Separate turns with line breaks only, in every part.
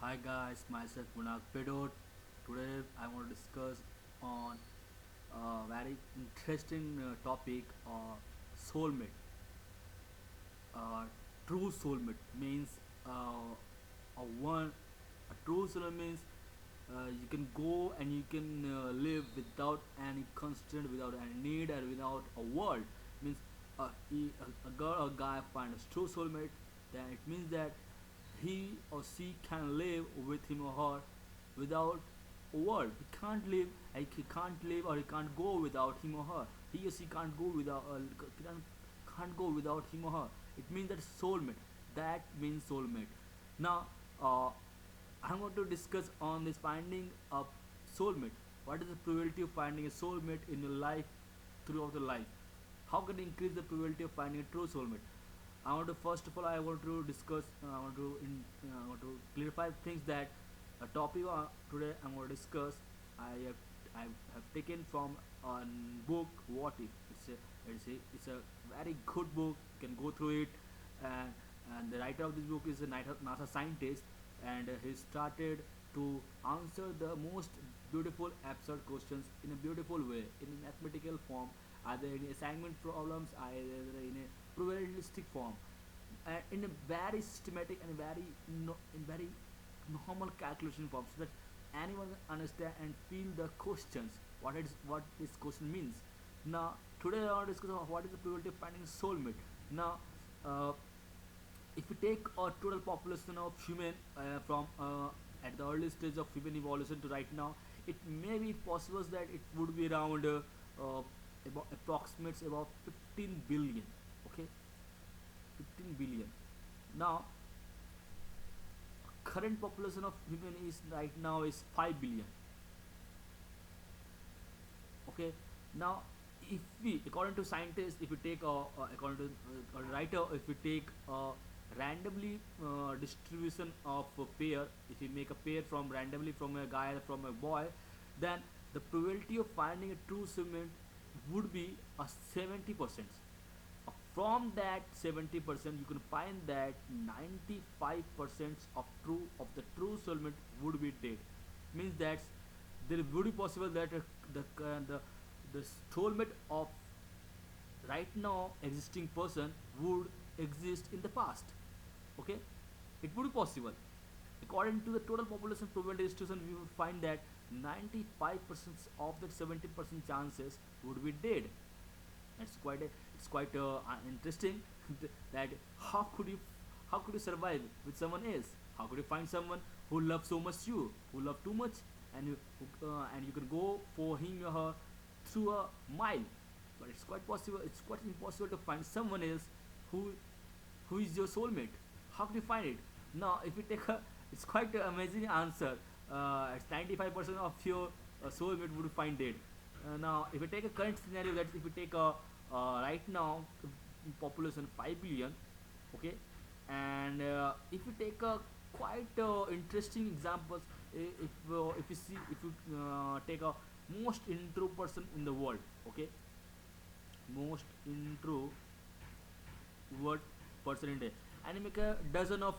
Hi guys, myself Munak Pedot. Today I want to discuss on a very interesting topic, soulmate. Uh, True soulmate means a one. A true soulmate means you can go and you can live without any constraint, without any need, and without a world. Means a girl or guy finds a true soulmate, then it means that he or she can live with him or her without a world. He can't live, like he can't live or he can't go without him or her. He or she can't go without can't go without him or her. It means that soulmate. That means soulmate. Now, I'm going to discuss on this finding a soulmate. What is the probability of finding a soulmate in your life throughout your life? How can you increase the probability of finding a true soulmate? I want to first of all I want to discuss. I want to clarify things that a topic today I'm going to discuss. I have taken from a book. What if? It's a very good book. You can go through it, and the writer of this book is a NASA scientist, and he started to answer the most beautiful absurd questions in a beautiful way, in a mathematical form, either in assignment problems, either in a probabilistic form, in a very systematic and very in very normal calculation form, so that anyone can understand and feel the questions, what this question means. Now today I want to discuss what is the probability of finding soulmate. Now, uh, if we take a total population of human from at the early stage of human evolution to right now, it may be possible that it would be around about approximates about 15 billion. Okay, 15 billion. Now, current population of human is right now is 5 billion. Okay, now if we, according to scientists, if we take according to a writer, if we take randomly distribution of a pair, if we make a pair from randomly from a guy from a boy, then the probability of finding a true soulmate would be a 70%. From that 70%, you can find that 95% of the true soulmate would be dead. Means that there would be possible that the soulmate of right now existing person would exist in the past. Okay, it would be possible. According to the total population probability distribution, we would find that 95% of that 70% chances would be dead. It's quite interesting that how could you survive with someone else? How could you find someone who loves so much you, who love too much, and you can go for him or her through a mile? But it's quite possible. It's quite impossible to find someone else who who is your soulmate. How can you find it? Now, if you take a, it's quite an amazing answer. It's 95% of your soulmate would find it. Now, if you take a current scenario, that if you take a right now population 5 billion, okay, and if you take a quite interesting examples, if you see, if you take a most intro person in the world, okay, most intro word person in a day, and you make a dozen of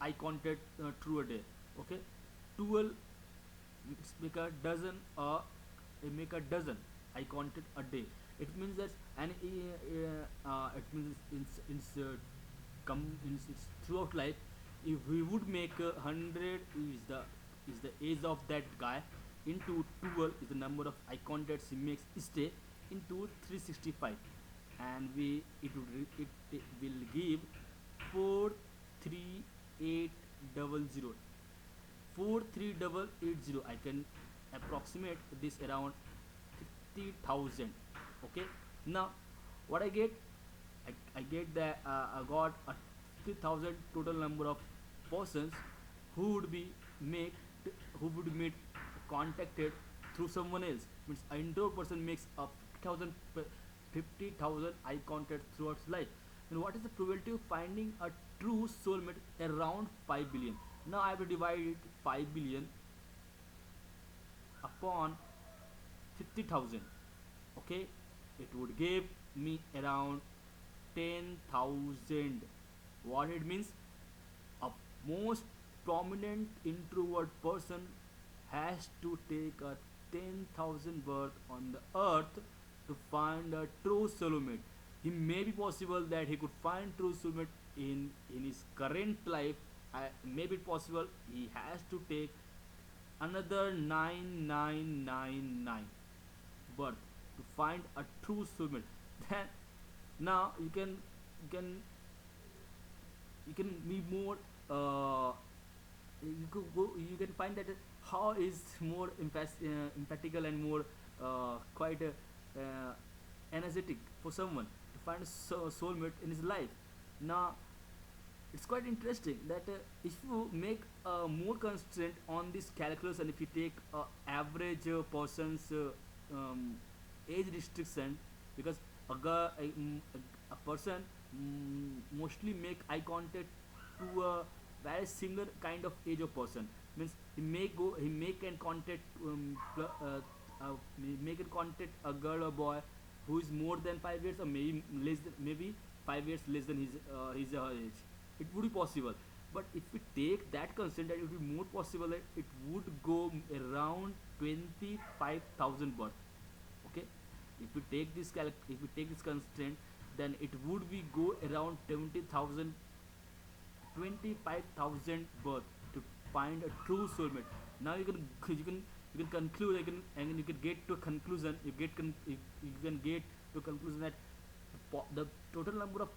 eye contact through a day, okay, 12, make a dozen make a dozen eye contact a day. It means that, and it means it's throughout life, if we would make 100 is the age of that guy, into 12 is the number of eye contacts he makes each day, into 365, and we it will give 43800, 43880. I can approximate this around 50,000. Okay, now what I get, I get that I got a 50,000 total number of persons who would be make who would meet contacted through someone else. Means an intro person makes a 50,000 eye contact throughout his life. And what is the probability of finding a true soulmate? Around 5 billion. Now I have to divide it 5 billion upon 50,000. Okay, it would give me around 10,000. What it means? A most prominent introvert person has to take a 10,000 birth on the earth to find a true soulmate. He may be possible that he could find true soulmate in his current life. Maybe possible he has to take another 9999 birth to find a true soulmate. Then now you can be more you can find that how is more empathical and more quite energetic for someone to find a soulmate in his life. Now it's quite interesting that if you make more constraint on this calculus, and if you take average person's age restriction, because a person mostly make eye contact to a very similar kind of age of person. Means he may can contact make it contact a girl or boy who is more than 5 years, or maybe 5 years less than his age. It would be possible, but if we take that constant, that it would be more possible that it would go around 25,000 birth. Okay, if we take this constraint, then it would be go around 25,000 birth to find a true soulmate. Now you can conclude, and you can get to a conclusion. You can get to a conclusion that the total number of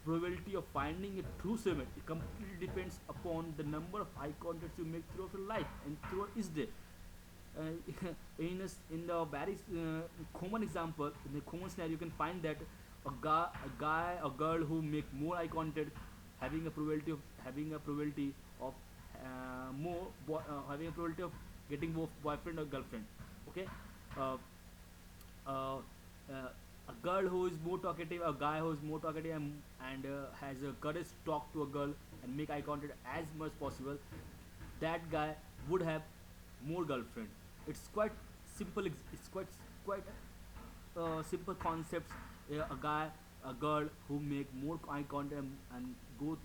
probability of finding a true soulmate, it completely depends upon the number of eye contacts you make throughout your life and throughout each day. In the very common example, in the common scenario, you can find that a girl who make more eye contact, having a probability of having a probability of getting both boyfriend or girlfriend. Okay, uh, uh, a girl who is more talkative, a guy who is more talkative, and has a courage to talk to a girl and make eye contact as much possible, that guy would have more girlfriend. It's quite simple. It's quite simple concepts. A guy, a girl who make more eye contact and go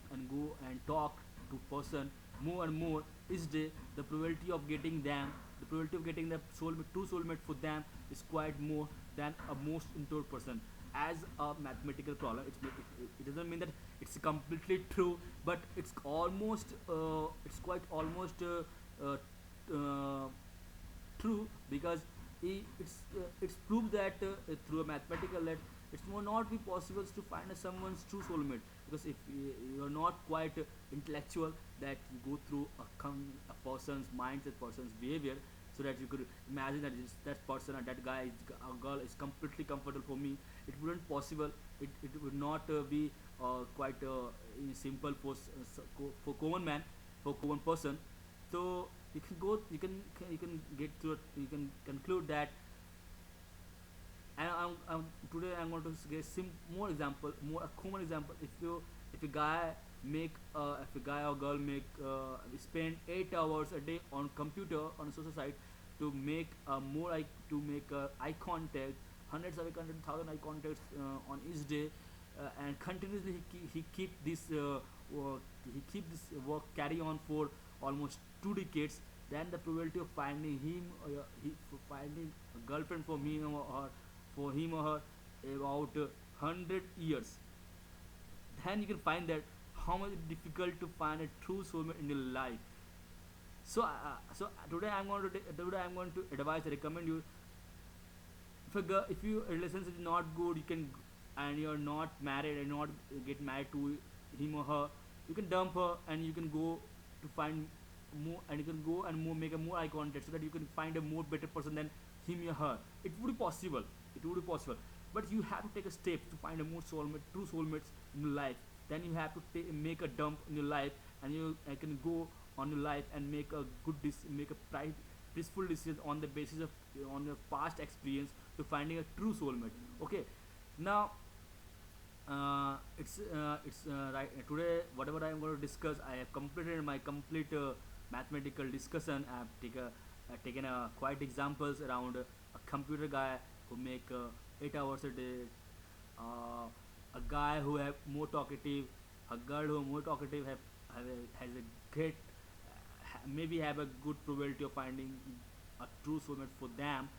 and talk to person more and more each day, the probability of getting the true soulmate for them is quite more than a most introvert person. As a mathematical problem, it doesn't mean that it's completely true, but it's quite almost uh, uh, true, because it's proved that through a mathematical, that it's more not be possible to find someone's true soulmate, because if you're not quite intellectual, that you go through a person's mindset, person's behavior, so that you could imagine that that person or that guy a girl is completely comfortable for me. It wouldn't possible. It would not be quite simple for common man, for common person. So you can get to it, you can conclude that. And today I'm going to give more example, more a common example. If a guy if a guy or girl spend 8 hours a day on computer, on a social site, to make eye contact, hundreds of hundred thousand eye contacts on each day, and continuously he keep this work carry on for almost 2 decades, then the probability of finding finding a girlfriend for him or her about 100 years. Then you can find that how much difficult to find a true soulmate in your life. So today I'm going to advise, recommend you, if your relationship is not good, you can, and you're not married and not get married to him or her, you can dump her, and you can go to find more, and you can go and make a more eye contact, so that you can find a more better person than him or her. It would be possible, but you have to take a step to find a more true soulmates in your life. Then you have to make a dump in your life, and you can go on your life and make a make a peaceful decision on the basis of on your past experience to finding a true soulmate. Okay, now it's right today. Whatever I am going to discuss, I have completed my complete mathematical discussion. I've taken quite examples around a computer guy who make 8 hours a day, a guy who have more talkative, a girl who more talkative have has a great maybe have a good probability of finding a true soulmate for them.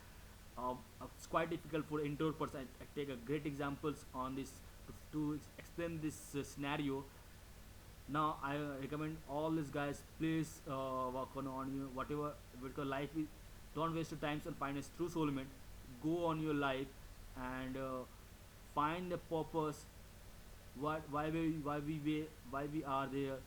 It's quite difficult for introvert person. I take a great examples on this to explain this scenario. Now I recommend all these guys, please work on you whatever, because life is, don't waste your time and find a true soulmate. Go on your life and find the purpose, why we are there,